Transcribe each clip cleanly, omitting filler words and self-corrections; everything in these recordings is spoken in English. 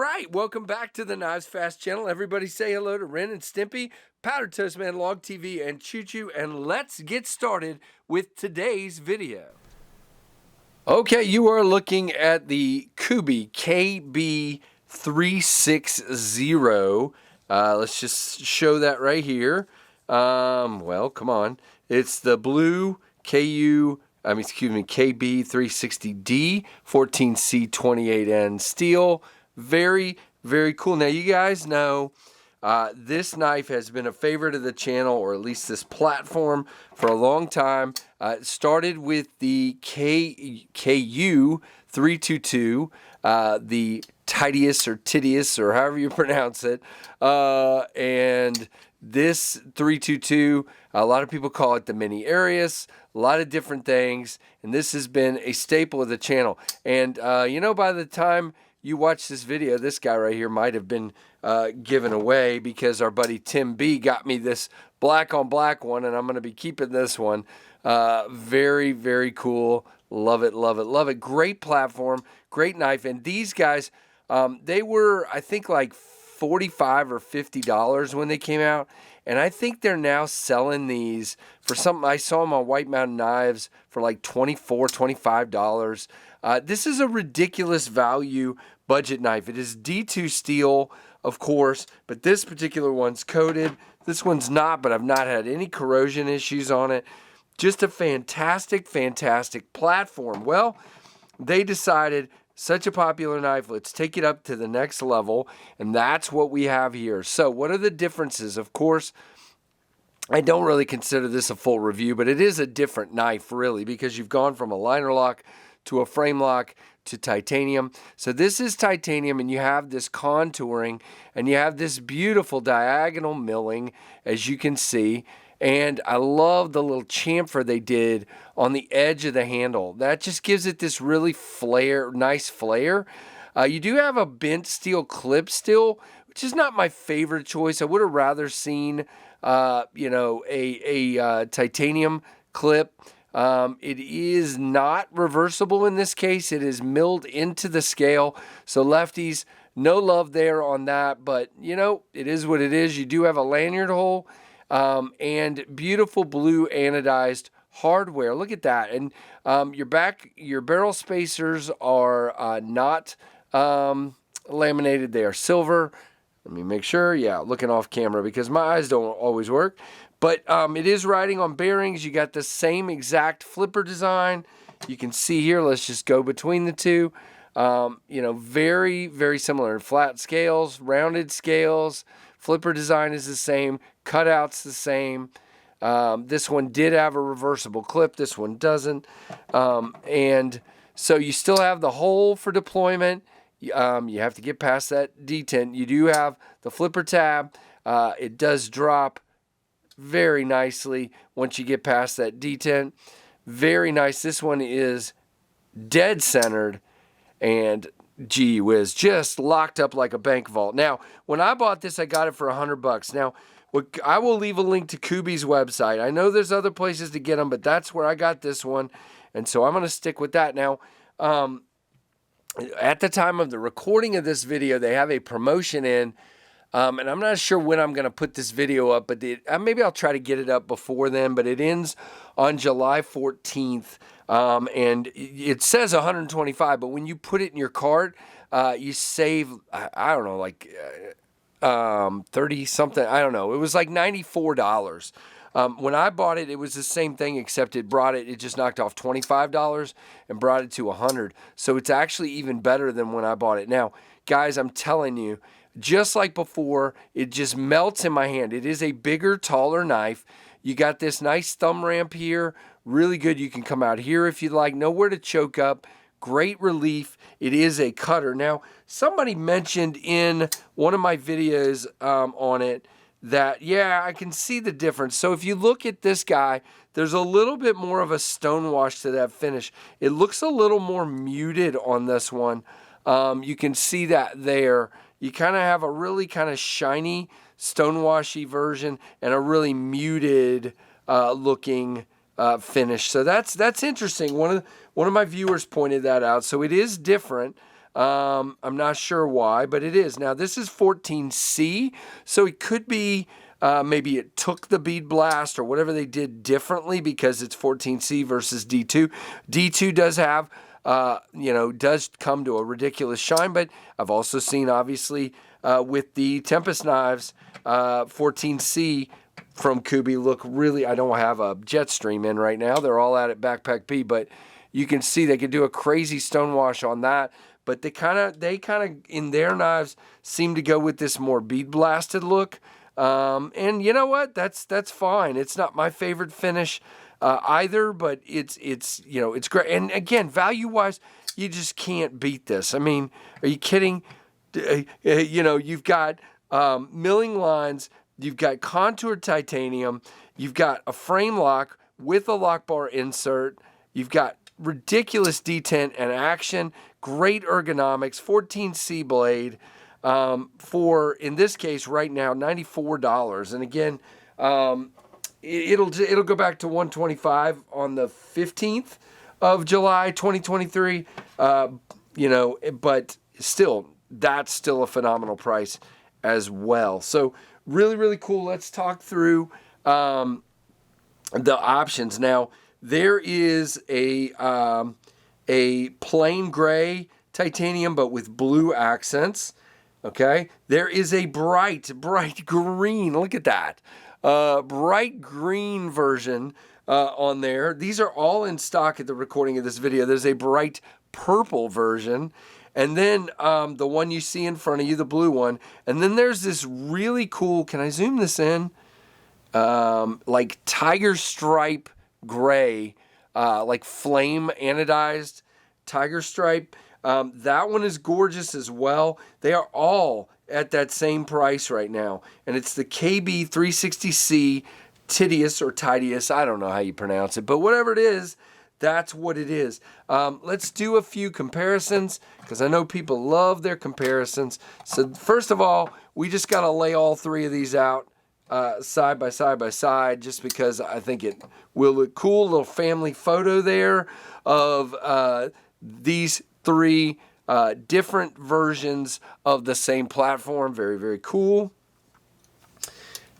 right, welcome back to the KnivesFAST channel. Everybody say hello to Ren and Stimpy, Powder Toast Man, Log TV, and Choo Choo, and let's get started with today's video. Okay, you are looking at the Kubey KB360. Let's just show that right here. Well, come on. It's the blue KB360D 14C28N steel. Very, very cool. Now, you guys know this knife has been a favorite of the channel, or at least this platform, for a long time. It started with the KU322, the Tytius or however you pronounce it, and this 322, a lot of people call it the Mini Arius, a lot of different things, and this has been a staple of the channel. And you know, by the time you watch this video, this guy right here might have been given away, because our buddy Tim B got me this black on black one, and I'm going to be keeping this one. Very, very cool. Love it, love it, love it. Great platform, great knife. And these guys, they were, I think, like $45 or $50 when they came out. And I think they're now selling these for something. I saw them on White Mountain Knives for like $24, $25. This is a ridiculous value budget knife. It is D2 steel, of course, but this particular one's coated. This one's not, but I've not had any corrosion issues on it. Just a fantastic, fantastic platform. Well, they decided, such a popular knife, let's take it up to the next level, and that's what we have here. So what are the differences? Of course, I don't really consider this a full review, but it is a different knife, really, because you've gone from a liner lock to a frame lock to titanium. So this is titanium, and you have this contouring, and you have this beautiful diagonal milling, as you can see. And I love the little chamfer they did on the edge of the handle. That just gives it this really nice flare. You do have a bent steel clip still, which is not my favorite choice. I would have rather seen, you know, a titanium clip. It is not reversible in this case. It is milled into the scale. So lefties, no love there on that. But, you know, it is what it is. You do have a lanyard hole. And beautiful blue anodized hardware. Look at that. And your barrel spacers are not laminated. They are silver. Let me make sure. Yeah, looking off camera because my eyes don't always work. But it is riding on bearings. You got the same exact flipper design. You can see here. Let's just go between the two. You know, very, very similar. Flat scales, rounded scales. Flipper design is the same. Cutout's the same. This one did have a reversible clip. This one doesn't. And so you still have the hole for deployment. You have to get past that detent. You do have the flipper tab. It does drop very nicely once you get past that detent. Very nice. This one is dead centered, and gee whiz, just locked up like a bank vault. Now, when I bought this, I got it for $100. Now, I will leave a link to Kubey's website. I know there's other places to get them, but that's where I got this one, and so I'm going to stick with that. Now, at the time of the recording of this video, they have a promotion in, and I'm not sure when I'm going to put this video up, but maybe I'll try to get it up before then, but it ends on July 14th. And it says 125, but when you put it in your cart, you save, I don't know, like 30 something. I don't know. It was like $94. When I bought it, it was the same thing, except it just knocked off $25 and brought it to $100. So it's actually even better than when I bought it. Now, guys, I'm telling you, just like before, it just melts in my hand. It is a bigger, taller knife. You got this nice thumb ramp here. Really good. You can come out here if you'd like. Nowhere to choke up. Great relief. It is a cutter. Now, somebody mentioned in one of my videos on it that, yeah, I can see the difference. So if you look at this guy, there's a little bit more of a stonewash to that finish. It looks a little more muted on this one. You can see that there. You kind of have a really kind of shiny, stonewashy version and a really muted looking finish. So that's interesting. One of my viewers pointed that out. So it is different. I'm not sure why, but it is. Now, this is 14C, so it could be maybe it took the bead blast or whatever they did differently because it's 14C versus D2. D2 does have, does come to a ridiculous shine, but I've also seen, obviously, with the Tempest knives, 14C from Kubey look really, I don't have a jet stream in right now. They're all out at Backpack B, but you can see they could do a crazy stonewash on that. But they kind of in their knives seem to go with this more bead blasted look. And you know what? That's fine. It's not my favorite finish either, but it's great. And again, value wise, you just can't beat this. I mean, are you kidding? You've got milling lines, you've got contoured titanium, you've got a frame lock with a lock bar insert, you've got ridiculous detent and action, great ergonomics, 14C blade for, in this case right now, $94. And again, it'll go back to $125 on the 15th of July 2023. But still, that's still a phenomenal price as well. So really, really cool. Let's talk through the options. Now, there is a plain gray titanium, but with blue accents. Okay. There is a bright green. Look at that. Bright green version on there. These are all in stock at the recording of this video. There's a bright purple version. And then the one you see in front of you, the blue one. And then there's this really cool, can I zoom this in? Like tiger stripe gray, like flame anodized tiger stripe. That one is gorgeous as well. They are all at that same price right now. And it's the KB 360C Tytius or Tytius. I don't know how you pronounce it, but whatever it is, that's what it is. Let's do a few comparisons because I know people love their comparisons. So first of all, we just got to lay all three of these out side by side just because I think it will look cool. A little family photo there of these three different versions of the same platform. Very, very cool.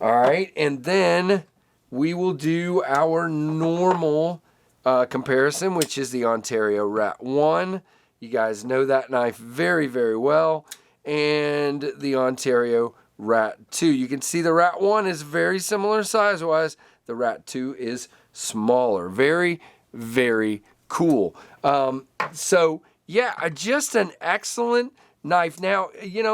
All right, and then we will do our normal comparison, which is the Ontario Rat 1. You guys know that knife very, very well. And the Ontario Rat 2. You can see the Rat 1 is very similar size-wise. The Rat 2 is smaller. Very, very cool. So, yeah, just an excellent knife. Now,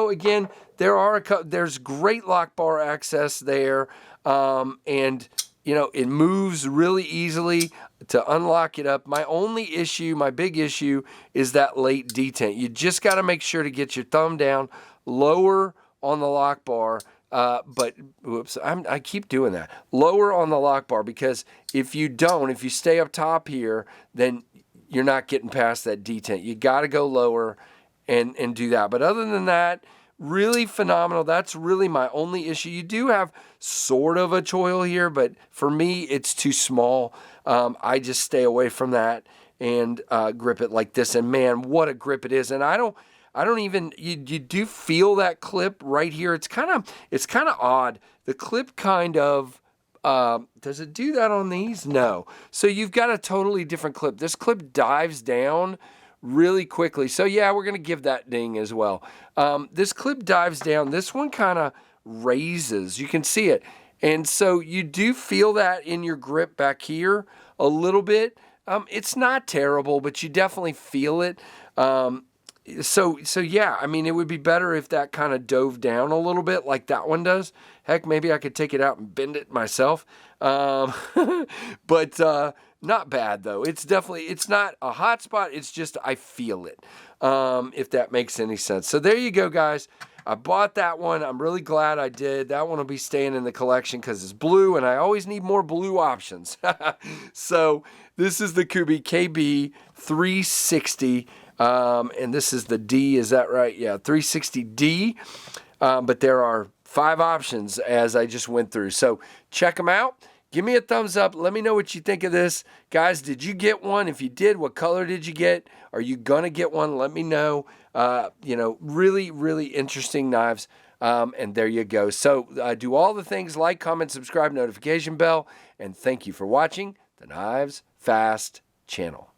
again, there's great lock bar access there. And it moves really easily to unlock it up. My big issue is that late detent. You just got to make sure to get your thumb down lower on the lock bar. I keep doing that. Lower on the lock bar, because if you stay up top here, then you're not getting past that detent. You got to go lower and do that. But other than that, really phenomenal. That's really my only issue. You do have sort of a choil here, but for me, it's too small. I just stay away from that and grip it like this. And man, what a grip it is. And I don't even, you do feel that clip right here. It's kind of odd. The clip kind of, does it do that on these? No. So you've got a totally different clip. This clip dives down really quickly. So yeah, we're going to give that ding as well. This clip dives down. This one kind of raises. You can see it. And so you do feel that in your grip back here a little bit. It's not terrible, but you definitely feel it. So yeah, I mean, it would be better if that kind of dove down a little bit like that one does. Heck, maybe I could take it out and bend it myself. But not bad though. It's not a hot spot. It's just, I feel it. If that makes any sense. So there you go, guys. I bought that one. I'm really glad I did. That one will be staying in the collection because it's blue and I always need more blue options. So this is the Kubey KB 360. And this is the D, is that right? Yeah, 360D. But there are 5 options as I just went through. So check them out. Give me a thumbs up. Let me know what you think of this. Guys, did you get one? If you did, what color did you get? Are you going to get one? Let me know. Really, really interesting knives. And there you go. So do all the things, like, comment, subscribe, notification bell. And thank you for watching the Knives Fast channel.